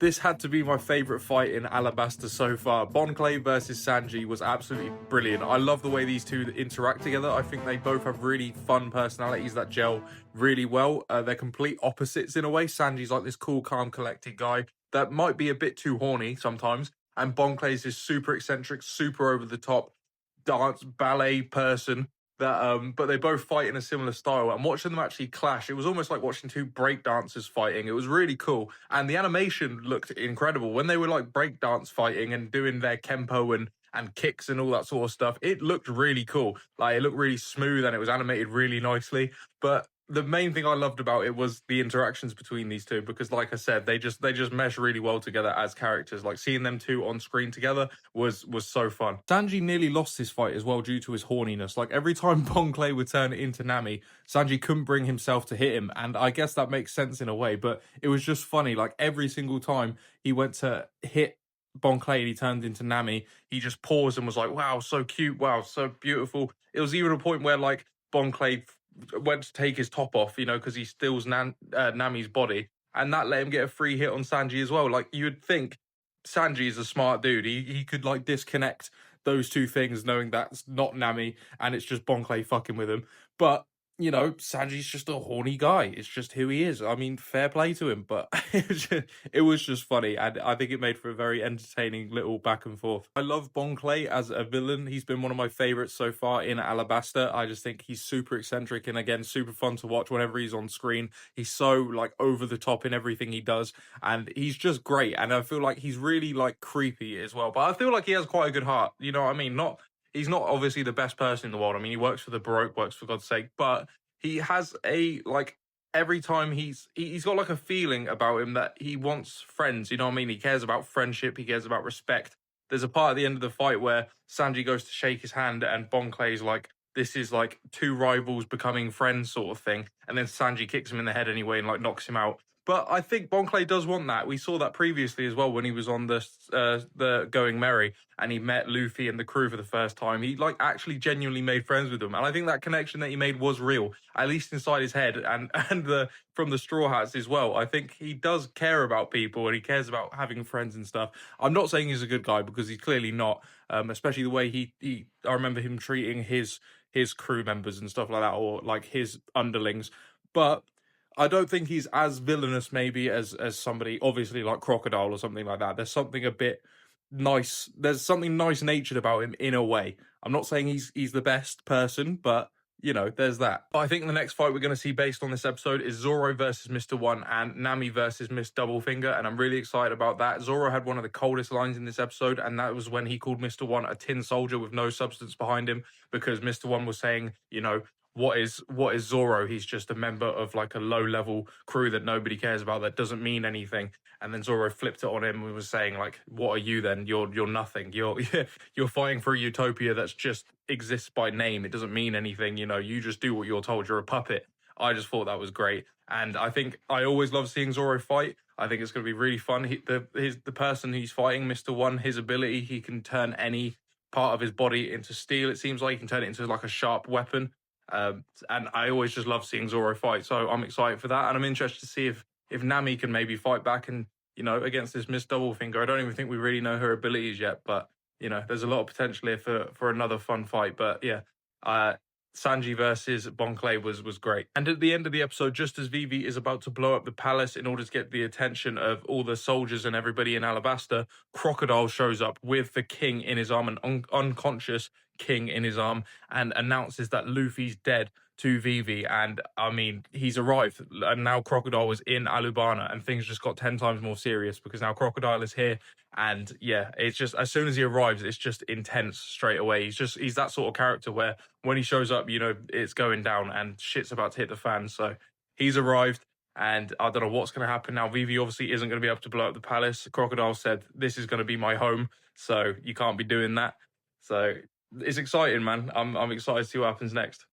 This had to be my favourite fight in Alabasta so far. Bon Clay versus Sanji was absolutely brilliant. I love the way these two interact together. I think they both have really fun personalities that gel really well. They're complete opposites in a way. Sanji's like this cool, calm, collected guy that might be a bit too horny sometimes. And Bon Clay's this super eccentric, super over the top dance ballet person that but they both fight in a similar style, and watching them actually clash, it was almost like watching two break dancers fighting. It was really cool, and the animation looked incredible when they were like breakdance fighting and doing their kempo and kicks and all that sort of stuff. It looked really cool, like it looked really smooth and it was animated really nicely. But the main thing I loved about it was the interactions between these two, because like I said, they just mesh really well together as characters. Like seeing them two on screen together was so fun. Sanji nearly lost this fight as well due to his horniness. Like every time Bon Clay would turn into Nami, Sanji couldn't bring himself to hit him, and I guess that makes sense in a way, but it was just funny. Like every single time he went to hit Bon Clay and he turned into Nami, he just paused and was like, wow, so cute, wow, so beautiful. It was even a point where like Bon Clay went to take his top off, because he steals Nami's body, and that let him get a free hit on Sanji as well. Like you would think Sanji is a smart dude. He could like disconnect those two things, knowing that's not Nami and it's just Bon Clay fucking with him. But Sanji's just a horny guy. It's just who he is. I mean, fair play to him, but it was just funny, and I think it made for a very entertaining little back and forth. I love Bon Clay as a villain. He's been one of my favorites so far in Alabasta. I just think he's super eccentric and again super fun to watch whenever he's on screen. He's so like over the top in everything he does, and he's just great. And I feel like he's really like creepy as well. But I feel like he has quite a good heart. You know what I mean? He's not obviously the best person in the world. I mean, he works for the Baroque works for God's sake, but he has a like every time he's got like a feeling about him that he wants friends. You know what I mean? He cares about friendship. He cares about respect. There's a part at the end of the fight where Sanji goes to shake his hand, and Bon Clay's like, "This is like two rivals becoming friends," sort of thing. And then Sanji kicks him in the head anyway and like knocks him out. But I think Bon Clay does want that. We saw that previously as well when he was on the Going Merry and he met Luffy and the crew for the first time. He like actually genuinely made friends with them, and I think that connection that he made was real, at least inside his head, and the from the Straw Hats as well. I think he does care about people and he cares about having friends and stuff. I'm not saying he's a good guy because he's clearly not, especially the way he I remember him treating his crew members and stuff like that, or like his underlings, but I don't think he's as villainous maybe as somebody obviously like Crocodile or something like that. There's something a bit nice. There's something nice natured about him in a way. I'm not saying he's the best person, but there's that. I think the next fight we're going to see based on this episode is Zoro versus Mr. One and Nami versus Miss Doublefinger, and I'm really excited about that. Zoro had one of the coldest lines in this episode, and that was when he called Mr. One a tin soldier with no substance behind him, because Mr. One was saying, what is Zoro? He's just a member of like a low level crew that nobody cares about, that doesn't mean anything. And then Zoro flipped it on him and was saying like, what are you then? You're nothing. You're fighting for a utopia that's just exists by name. It doesn't mean anything. You just do what you're told. You're a puppet. I just thought that was great, and I think I always love seeing Zoro fight. I think it's going to be really fun. The person he's fighting, Mr. One, his ability, he can turn any part of his body into steel. It seems like he can turn it into like a sharp weapon. And I always just love seeing Zoro fight, so I'm excited for that, and I'm interested to see if Nami can maybe fight back and against this Miss Doublefinger. I don't even think we really know her abilities yet, but there's a lot of potential here for another fun fight. But yeah, Sanji versus Bon Clay was great. And at the end of the episode, just as Vivi is about to blow up the palace in order to get the attention of all the soldiers and everybody in Alabasta, Crocodile shows up with the king in his arm, an unconscious king in his arm, and announces that Luffy's dead to Vivi. And I mean, he's arrived, and now Crocodile is in Alubana, and things just got 10 times more serious because now Crocodile is here. And yeah, it's just, as soon as he arrives, it's just intense straight away. He's that sort of character where when he shows up, it's going down and shit's about to hit the fan. So he's arrived, and I don't know what's going to happen now. Vivi obviously isn't going to be able to blow up the palace. Crocodile said, this is going to be my home, so you can't be doing that. So it's exciting, man. I'm excited to see what happens next.